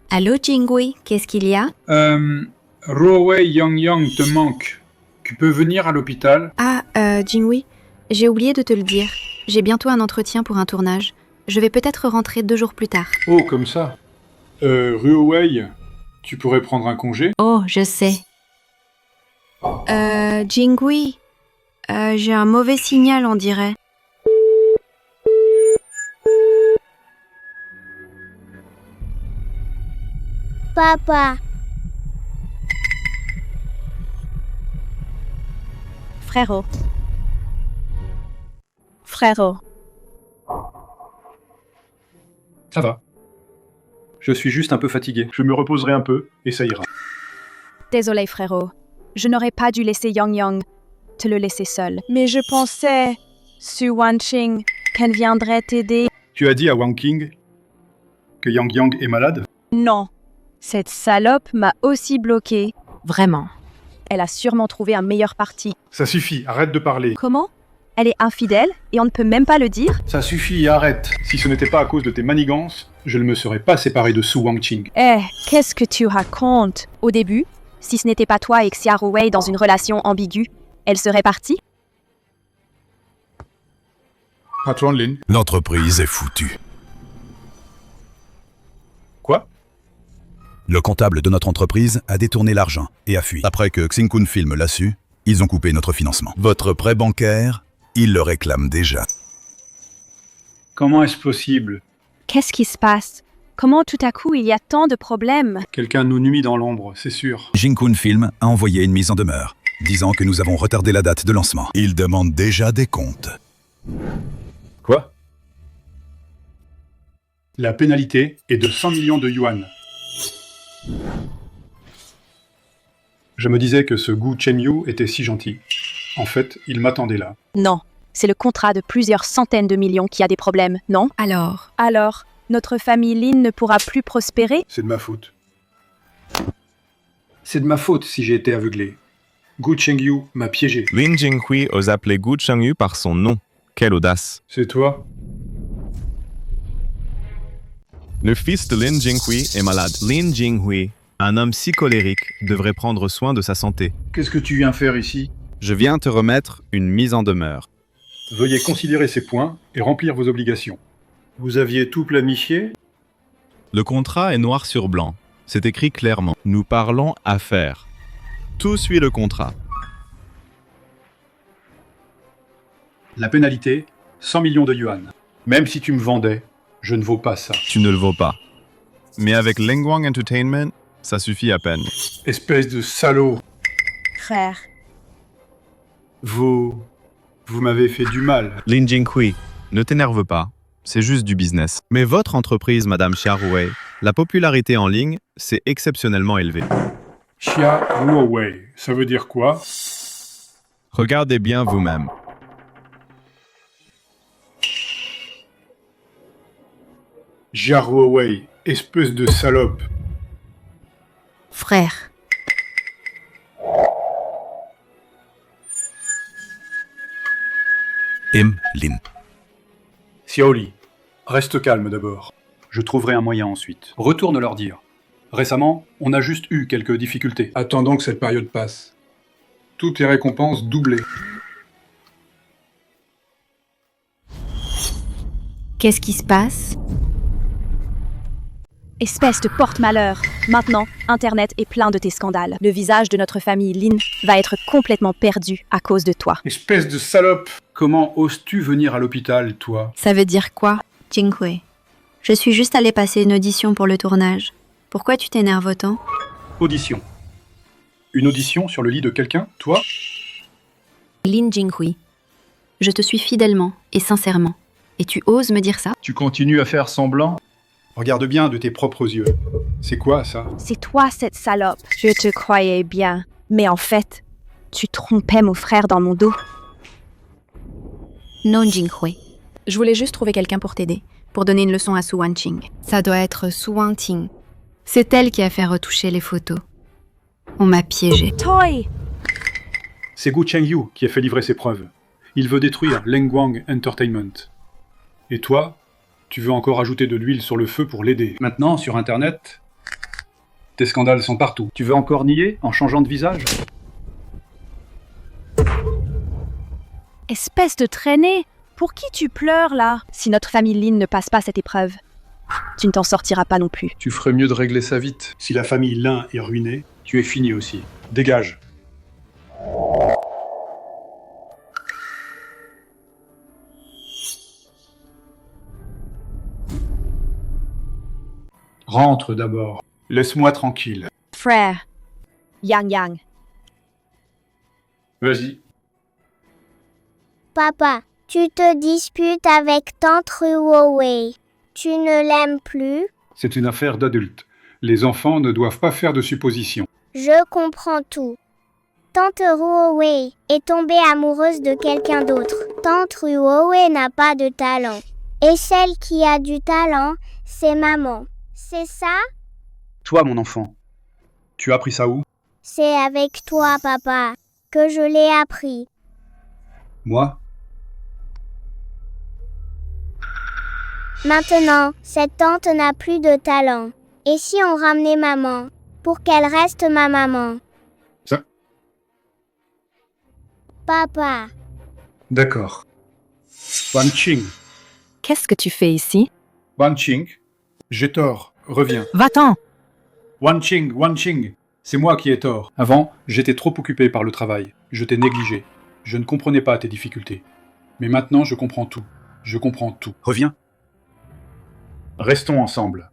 Allô, Jinghui, qu'est-ce qu'il y a? Ruowei Yang Yang te manque. Tu peux venir à l'hôpital? Ah, Jinghui, j'ai oublié de te le dire. J'ai bientôt un entretien pour un tournage. Je vais peut-être rentrer 2 jours plus tard. Oh, comme ça. Ruowei, tu pourrais prendre un congé? Oh, je sais. Jinghui, j'ai un mauvais signal, on dirait. Papa. Frérot. Frérot. Ça va. Je suis juste un peu fatigué. Je me reposerai un peu et ça ira. Désolé, frérot. Je n'aurais pas dû laisser Yang Yang te le laisser seul. Mais je pensais, Su Wanqing, qu'elle viendrait t'aider. Tu as dit à Wang Qing que Yang Yang est malade? Non. Cette salope m'a aussi bloqué. Vraiment. Elle a sûrement trouvé un meilleur parti. Ça suffit, arrête de parler. Comment? Elle est infidèle et on ne peut même pas le dire? Ça suffit, arrête. Si ce n'était pas à cause de tes manigances, je ne me serais pas séparé de Su Wanqing. Eh, qu'est-ce que tu racontes? Au début, si ce n'était pas toi et Xia Ruowei dans une relation ambiguë, elle serait partie? Patron Lin. L'entreprise est foutue. Quoi? Le comptable de notre entreprise a détourné l'argent et a fui. Après que Xingkun Film l'a su, ils ont coupé notre financement. Votre prêt bancaire, ils le réclament déjà. Comment est-ce possible? Qu'est-ce qui se passe? Comment tout à coup il y a tant de problèmes? Quelqu'un nous nuit dans l'ombre, c'est sûr. Xingkun Film a envoyé une mise en demeure, disant que nous avons retardé la date de lancement. Ils demandent déjà des comptes. Quoi? La pénalité est de 100 millions de yuan. Je me disais que ce Gu Chenyu était si gentil. En fait, il m'attendait là. Non, c'est le contrat de plusieurs centaines de millions qui a des problèmes, non? Alors, notre famille Lin ne pourra plus prospérer? C'est de ma faute. C'est de ma faute si j'ai été aveuglé. Gu Chengyu m'a piégé. Lin Jinghui ose appeler Gu Chengyu par son nom. Quelle audace. C'est toi? Le fils de Lin Jinghui est malade. Lin Jinghui, un homme si colérique, devrait prendre soin de sa santé. Qu'est-ce que tu viens faire ici? Je viens te remettre une mise en demeure. Veuillez considérer ces points et remplir vos obligations. Vous aviez tout planifié? Le contrat est noir sur blanc. C'est écrit clairement. Nous parlons affaires. Tout suit le contrat. La pénalité, 100 millions de yuan. Même si tu me vendais, je ne vaux pas ça. Tu ne le vaux pas. Mais avec Lengwang Entertainment, ça suffit à peine. Espèce de salaud. Frère. Vous m'avez fait du mal. Lin Jinghui, ne t'énerve pas. C'est juste du business. Mais votre entreprise, Madame Xia Ruowei, la popularité en ligne, c'est exceptionnellement élevé. Xia Ruowei, ça veut dire quoi? Regardez bien vous-même. Xia Ruowei, espèce de salope. frère. Lin. Xiaoli, reste calme d'abord. Je trouverai un moyen ensuite. Retourne leur dire. Récemment, on a juste eu quelques difficultés. Attendons que cette période passe. Toutes les récompenses doublées. Qu'est-ce qui se passe? Espèce de porte-malheur. Maintenant, Internet est plein de tes scandales. Le visage de notre famille Lin va être complètement perdu à cause de toi. Espèce de salope! Comment oses-tu venir à l'hôpital, toi? Ça veut dire quoi? Jinghui, je suis juste allée passer une audition pour le tournage. Pourquoi tu t'énerves autant? Audition. Une audition sur le lit de quelqu'un, toi? Lin Jinghui, je te suis fidèlement et sincèrement. Et tu oses me dire ça? Tu continues à faire semblant? Regarde bien de tes propres yeux. C'est quoi, ça? C'est toi cette salope. Je te croyais bien. Mais en fait, tu trompais mon frère dans mon dos. Non, Jinghui. Je voulais juste trouver quelqu'un pour t'aider, pour donner une leçon à Su Wanqing. Ça doit être Su Wanqing. C'est elle qui a fait retoucher les photos. On m'a piégée. Toy! C'est Gu Chengyu qui a fait livrer ses preuves. Il veut détruire Lengguang Entertainment. Et toi, tu veux encore ajouter de l'huile sur le feu pour l'aider. Maintenant, sur Internet, tes scandales sont partout. Tu veux encore nier en changeant de visage? Espèce de traînée! Pour qui tu pleures, là? Si notre famille Lin ne passe pas cette épreuve, tu ne t'en sortiras pas non plus. Tu ferais mieux de régler ça vite. Si la famille Lin est ruinée, tu es fini aussi. Dégage. Rentre d'abord. Laisse-moi tranquille. Frère, Yang Yang. Vas-y. Papa, tu te disputes avec tante Ruowei. Tu ne l'aimes plus? C'est une affaire d'adulte. Les enfants ne doivent pas faire de suppositions. Je comprends tout. Tante Ruowei est tombée amoureuse de quelqu'un d'autre. Tante Ruowei n'a pas de talent. Et celle qui a du talent, c'est maman. C'est ça? Toi, mon enfant, tu as appris ça où? C'est avec toi, papa, que je l'ai appris. Moi? Maintenant, cette tante n'a plus de talent. Et si on ramenait maman, pour qu'elle reste ma maman? Ça? Papa. D'accord. Wanqing. Qu'est-ce que tu fais ici? Wanqing, j'ai tort. Reviens. Va-t'en! Wanqing, c'est moi qui ai tort. Avant, j'étais trop occupé par le travail. Je t'ai négligé. Je ne comprenais pas tes difficultés. Mais maintenant, je comprends tout. Je comprends tout. Reviens. Restons ensemble.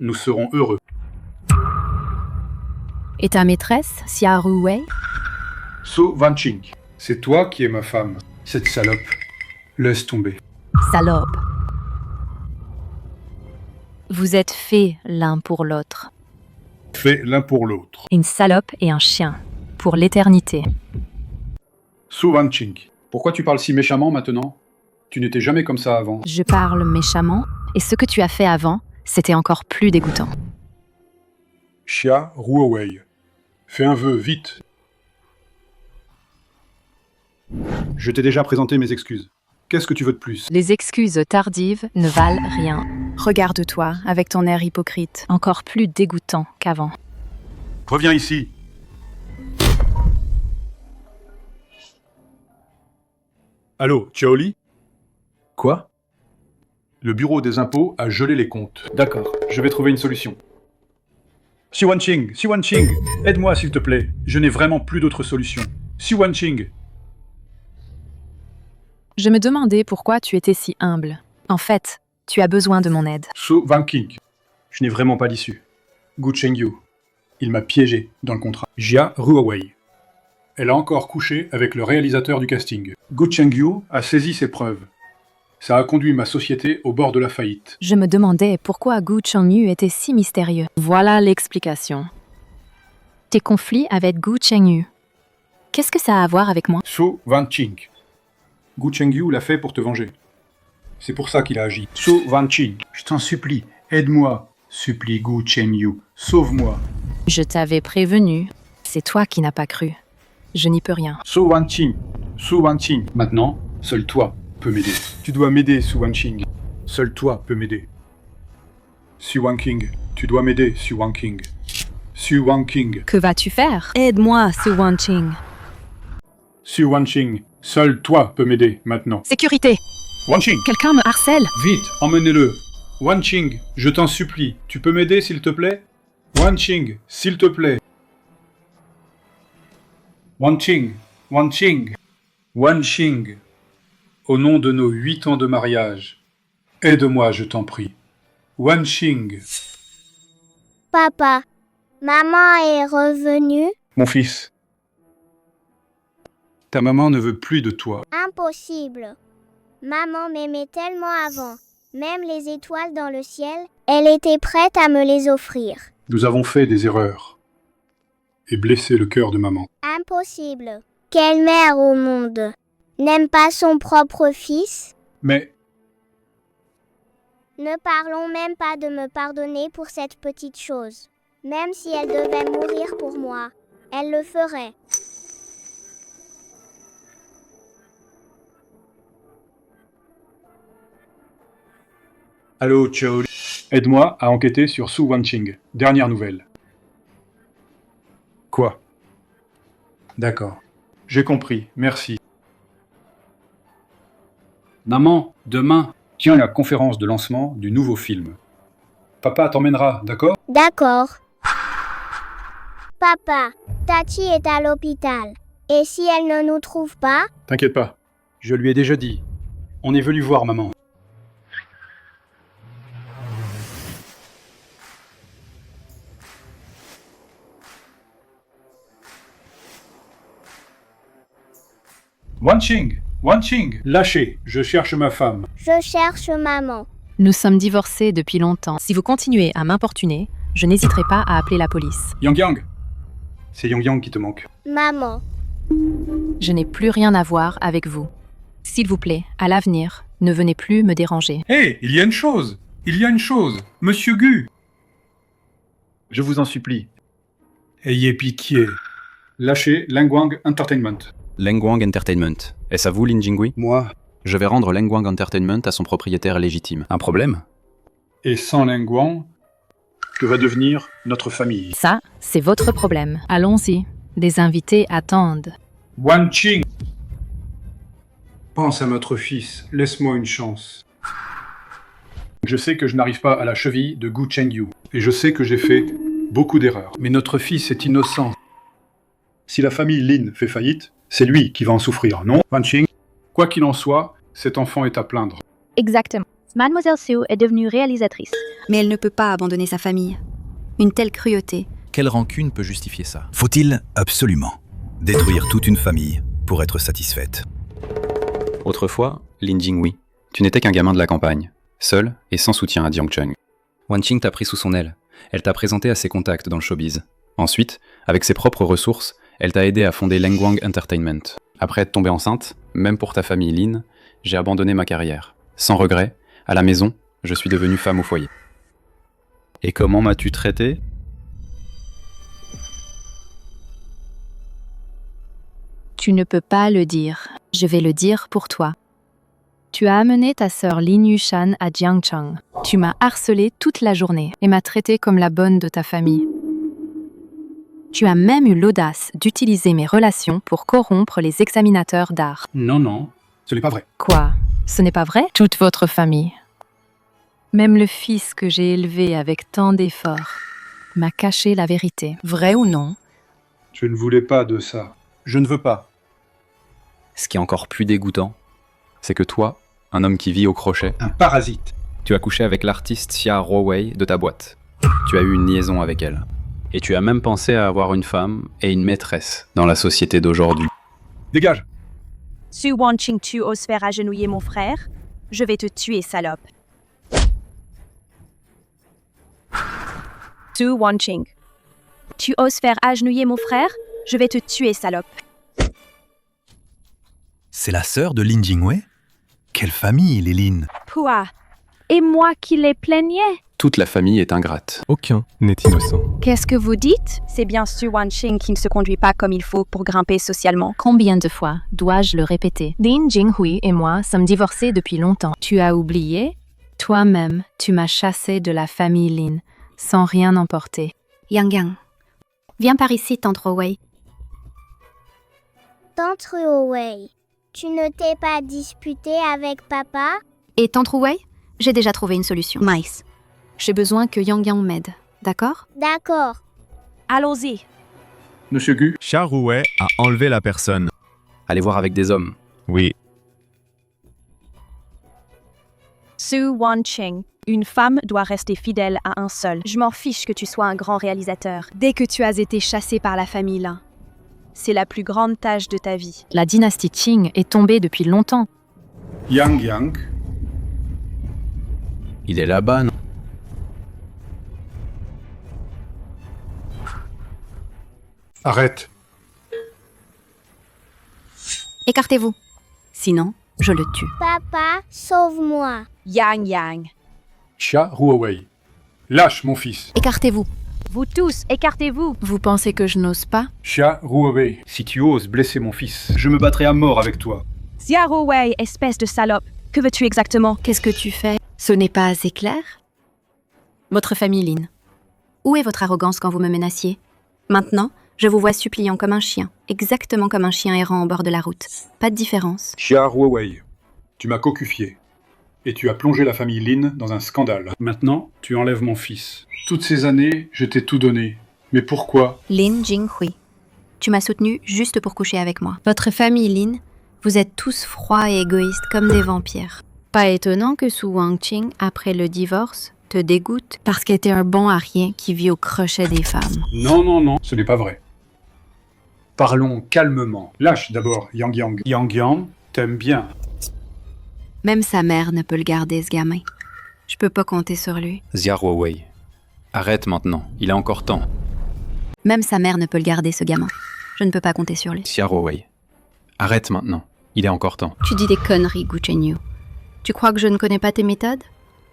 Nous serons heureux. Et ta maîtresse, Xia Ruwei? Su Wanqing, c'est toi qui es ma femme. Cette salope. Laisse tomber. Salope. Vous êtes faits l'un pour l'autre. Fait l'un pour l'autre. Une salope et un chien. Pour l'éternité. Su Wanqing, pourquoi tu parles si méchamment maintenant? Tu n'étais jamais comme ça avant. Je parle méchamment, et ce que tu as fait avant, c'était encore plus dégoûtant. Xia Ruowei, fais un vœu, vite. Je t'ai déjà présenté mes excuses. Qu'est-ce que tu veux de plus? Les excuses tardives ne valent rien. Regarde-toi avec ton air hypocrite, encore plus dégoûtant qu'avant. Reviens ici. Allô, Chaoli? Quoi? Le bureau des impôts a gelé les comptes. D'accord, je vais trouver une solution. Su Wanqing, aide-moi s'il te plaît. Je n'ai vraiment plus d'autre solution. Su Wanqing. Je me demandais pourquoi tu étais si humble. En fait, tu as besoin de mon aide. Su Wanqing. Je n'ai vraiment pas d'issue. Gu Chengyu. Il m'a piégé dans le contrat. Xia Ruowei. Elle a encore couché avec le réalisateur du casting. Gu Chengyu a saisi ses preuves. Ça a conduit ma société au bord de la faillite. Je me demandais pourquoi Gu Chengyu était si mystérieux. Voilà l'explication. Tes conflits avec Gu Chengyu. Qu'est-ce que ça a à voir avec moi? Su Wanqing. Gu Chengyu l'a fait pour te venger. C'est pour ça qu'il a agi. Su Wanqing, je t'en supplie, aide-moi. Supplie Gu Chengyu, sauve-moi. Je t'avais prévenu. C'est toi qui n'as pas cru. Je n'y peux rien. Su Wanqing. Maintenant, seul toi peux m'aider. Tu dois m'aider, Su Wanqing. Seul toi peux m'aider. Su Wanqing, tu dois m'aider, Su Wanqing. Su Wanqing. Que vas-tu faire? Aide-moi, Su Wanqing. Su Wanqing, seul toi peux m'aider maintenant. Sécurité! Wanqing, Quelqu'un me harcèle. vite, emmenez-le. Wanqing, je t'en supplie, tu peux m'aider s'il te plaît? Wanqing, s'il te plaît. Wanqing, Wanqing, Wanqing, au nom de nos 8 ans de mariage, aide-moi, je t'en prie. Wanqing. Papa, maman est revenue? Mon fils, ta maman ne veut plus de toi. Impossible. Maman m'aimait tellement avant. Même les étoiles dans le ciel, elle était prête à me les offrir. Nous avons fait des erreurs et blessé le cœur de maman. Impossible. Quelle mère au monde n'aime pas son propre fils? Mais Ne parlons même pas de me pardonner pour cette petite chose. Même si elle devait mourir pour moi, elle le ferait. allô, Chao. Aide-moi à enquêter sur Su Wanqing. Dernière nouvelle. Quoi? D'accord. J'ai compris, merci. Maman, demain, tiens la conférence de lancement du nouveau film. Papa t'emmènera, d'accord? D'accord. Papa, Tati est à l'hôpital. Et si elle ne nous trouve pas? T'inquiète pas, je lui ai déjà dit. On est venu voir maman. Wanqing, Wanqing, lâchez, je cherche ma femme. Je cherche maman. Nous sommes divorcés depuis longtemps. Si vous continuez à m'importuner, je n'hésiterai pas à appeler la police. Yang Yang, c'est Yang Yang qui te manque. Maman. Je n'ai plus rien à voir avec vous. S'il vous plaît, à l'avenir, ne venez plus me déranger. Hé, il y a une chose. Monsieur Gu. Je vous en supplie. Ayez pitié. Lâchez Lengwang Entertainment. Lengwang Entertainment. Est-ce à vous, Lin Jinghui? Moi. Je vais rendre Lengwang Entertainment à son propriétaire légitime. Un problème? Et sans Lengwang, que va devenir notre famille? Ça, c'est votre problème. Allons-y. Des invités attendent. Wanqing. Pense à notre fils, laisse-moi une chance. Je sais que je n'arrive pas à la cheville de Gu Chengyu, et je sais que j'ai fait beaucoup d'erreurs. Mais notre fils est innocent. Si la famille Lin fait faillite, c'est lui qui va en souffrir, non, Wanqing? Quoi qu'il en soit, cet enfant est à plaindre. Exactement. Mademoiselle Su est devenue réalisatrice. Mais elle ne peut pas abandonner sa famille. Une telle cruauté. Quelle rancune peut justifier ça? Faut-il absolument détruire toute une famille pour être satisfaite? Autrefois, Lin Jinghui, tu n'étais qu'un gamin de la campagne, seul et sans soutien à Jiangcheng. Wanqing t'a pris sous son aile. Elle t'a présenté à ses contacts dans le showbiz. Ensuite, avec ses propres ressources, elle t'a aidé à fonder Lengwang Entertainment. Après être tombée enceinte, même pour ta famille Lin, j'ai abandonné ma carrière. Sans regret, à la maison, je suis devenue femme au foyer. Et comment m'as-tu traité? Tu ne peux pas le dire. Je vais le dire pour toi. Tu as amené ta sœur Lin Yushan à Jiangcheng. Tu m'as harcelé toute la journée et m'as traité comme la bonne de ta famille. Tu as même eu l'audace d'utiliser mes relations pour corrompre les examinateurs d'art. Non, ce n'est pas vrai. Quoi? Ce n'est pas vrai? Toute votre famille. Même le fils que j'ai élevé avec tant d'efforts m'a caché la vérité. Vrai ou non? Je ne voulais pas de ça. Je ne veux pas. Ce qui est encore plus dégoûtant, c'est que toi, un homme qui vit au crochet, Un parasite. tu as couché avec l'artiste Xia Ruowei de ta boîte. Tu as eu une liaison avec elle. Et tu as même pensé à avoir une femme et une maîtresse dans la société d'aujourd'hui. Dégage! Su Wanqing, tu oses faire agenouiller mon frère? Je vais te tuer, salope. Su Wanqing. Tu oses faire agenouiller mon frère? Je vais te tuer, salope. C'est la sœur de Lin Jinghui? Quelle famille, les Lin? Pouah. Et moi qui les plaignais? Toute la famille est ingrate. Aucun n'est innocent. Qu'est-ce que vous dites? C'est bien Su Wanqing qui ne se conduit pas comme il faut pour grimper socialement. Combien de fois dois-je le répéter? Lin Jinghui et moi sommes divorcés depuis longtemps. Tu as oublié? Toi-même, tu m'as chassé de la famille Lin, sans rien emporter. Yang Yang. Viens par ici, tante Ruowei. Tante Ruowei. Tu ne t'es pas disputé avec papa? Et Tantrouwei, j'ai déjà trouvé une solution. Mice. J'ai besoin que Yang Yang m'aide, d'accord? D'accord. Allons-y. Monsieur Gu, Xiaorouei a enlevé la personne. Allez voir avec des hommes. Oui. Su Wanqing, une femme doit rester fidèle à un seul. Je m'en fiche que tu sois un grand réalisateur. Dès que tu as été chassé par la famille Lin, c'est la plus grande tâche de ta vie. La dynastie Qing est tombée depuis longtemps. Yang Yang. Il est là-bas, non? Arrête. Écartez-vous. Sinon, je le tue. Papa, sauve-moi. Yang Yang. Xia Ruowei. Lâche, mon fils. Écartez-vous. Vous tous, écartez-vous. Vous pensez que je n'ose pas? Xia Ruowei. Si tu oses blesser mon fils, je me battrai à mort avec toi. Xiaorouei, espèce de salope. Que veux-tu exactement? Qu'est-ce que tu fais? Ce n'est pas assez clair? Votre famille Lin. Où est votre arrogance quand vous me menaciez? Maintenant, je vous vois suppliant comme un chien, exactement comme un chien errant au bord de la route. Pas de différence. Xia Ruowei. Tu m'as cocufié. Et tu as plongé la famille Lin dans un scandale. Maintenant, tu enlèves mon fils. Toutes ces années, je t'ai tout donné. Mais pourquoi? Lin Jinghui. Tu m'as soutenu juste pour coucher avec moi. Votre famille Lin, vous êtes tous froids et égoïstes comme des vampires. Pas étonnant que Su Wanqing, après le divorce, te dégoûte parce qu'elle était un bon à rien qui vit au crochet des femmes. Non, non, non, ce n'est pas vrai. Parlons calmement. Lâche d'abord Yang Yang. Yang Yang t'aime bien. Même sa mère ne peut le garder, ce gamin. Je peux pas compter sur lui. Xia Ruowei. Arrête maintenant, il a encore temps. Même sa mère ne peut le garder, ce gamin. Je ne peux pas compter sur lui. Xia Ruowei. Arrête maintenant, il est encore temps. Tu dis des conneries, Gu Chenyu. Tu crois que je ne connais pas tes méthodes?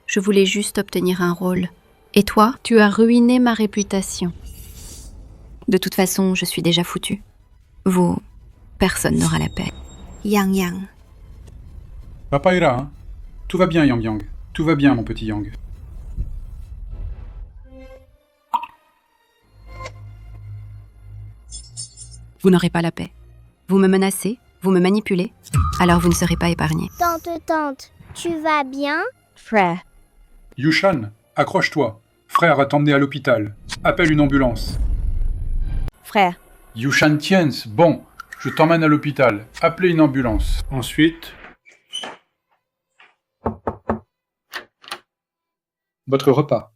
Je voulais juste obtenir un rôle. Et toi, tu as ruiné ma réputation. De toute façon, je suis déjà foutue. Vous, personne n'aura la paix. Yang Yang. Papa est là, hein. Tout va bien, Yang Yang. Tout va bien, mon petit Yang. Vous n'aurez pas la paix. Vous me menacez, vous me manipulez, alors vous ne serez pas épargné. Tante, tu vas bien? Frère. Yushan, accroche-toi. Frère va t'emmener à l'hôpital. Appelle une ambulance. Frère. Yushan Tiens, bon, je t'emmène à l'hôpital. Appelez une ambulance. Ensuite... Votre repas.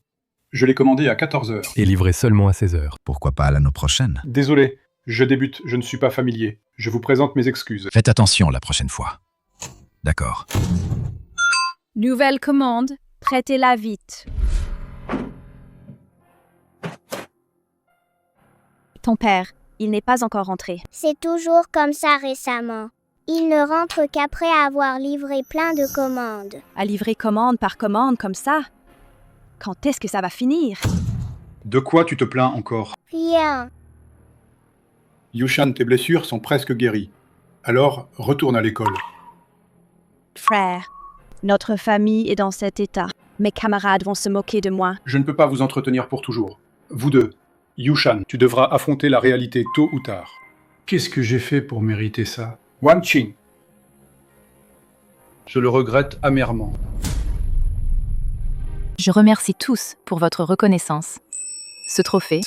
Je l'ai commandé à 14h. Et livré seulement à 16h. Pourquoi pas à l'année prochaine? Désolé, je débute, je ne suis pas familier. Je vous présente mes excuses. Faites attention la prochaine fois. D'accord. Nouvelle commande. Traitez-la vite. Ton père, il n'est pas encore rentré. C'est toujours comme ça récemment. Il ne rentre qu'après avoir livré plein de commandes. À livrer commande par commande comme ça? Quand est-ce que ça va finir? De quoi tu te plains encore? Rien. Yushan, tes blessures sont presque guéries. Alors, retourne à l'école. Frère, notre famille est dans cet état. Mes camarades vont se moquer de moi. Je ne peux pas vous entretenir pour toujours. Vous deux, Yushan, tu devras affronter la réalité tôt ou tard. Qu'est-ce que j'ai fait pour mériter ça? Wanqing. Je le regrette amèrement. Je remercie tous pour votre reconnaissance. Ce trophée,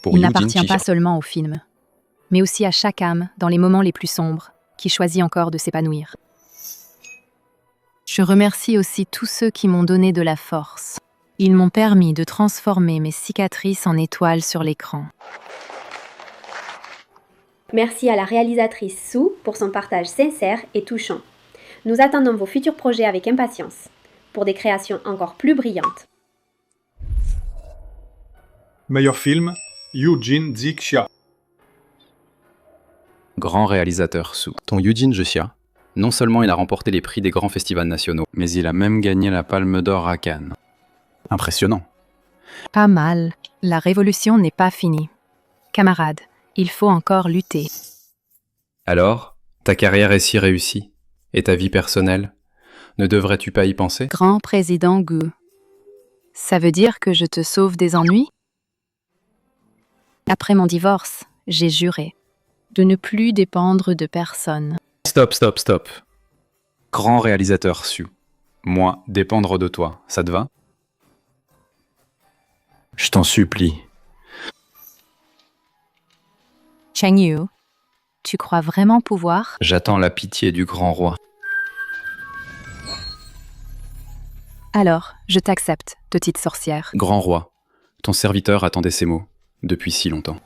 pour il Yu n'appartient Jin pas Chi. seulement au film, mais aussi à chaque âme dans les moments les plus sombres qui choisit encore de s'épanouir. Je remercie aussi tous ceux qui m'ont donné de la force. Ils m'ont permis de transformer mes cicatrices en étoiles sur l'écran. Merci à la réalisatrice Su pour son partage sincère et touchant. Nous attendons vos futurs projets avec impatience, pour des créations encore plus brillantes. Meilleur film, Yujin Zixia. Grand réalisateur Su. Ton Yujin Zixia, non seulement il a remporté les prix des grands festivals nationaux, mais il a même gagné la Palme d'Or à Cannes. Impressionnant. Pas mal. La révolution n'est pas finie. Camarades, il faut encore lutter. Alors, ta carrière est si réussie, et ta vie personnelle, ne devrais-tu pas y penser? Grand président Gu, ça veut dire que je te sauve des ennuis? Après mon divorce, j'ai juré de ne plus dépendre de personne. Stop, stop, stop. Grand réalisateur Su. Moi, dépendre de toi, ça te va? Je t'en supplie. Cheng Yu, tu crois vraiment pouvoir? J'attends la pitié du grand roi. Alors, je t'accepte, petite sorcière. Grand roi, ton serviteur attendait ces mots depuis si longtemps.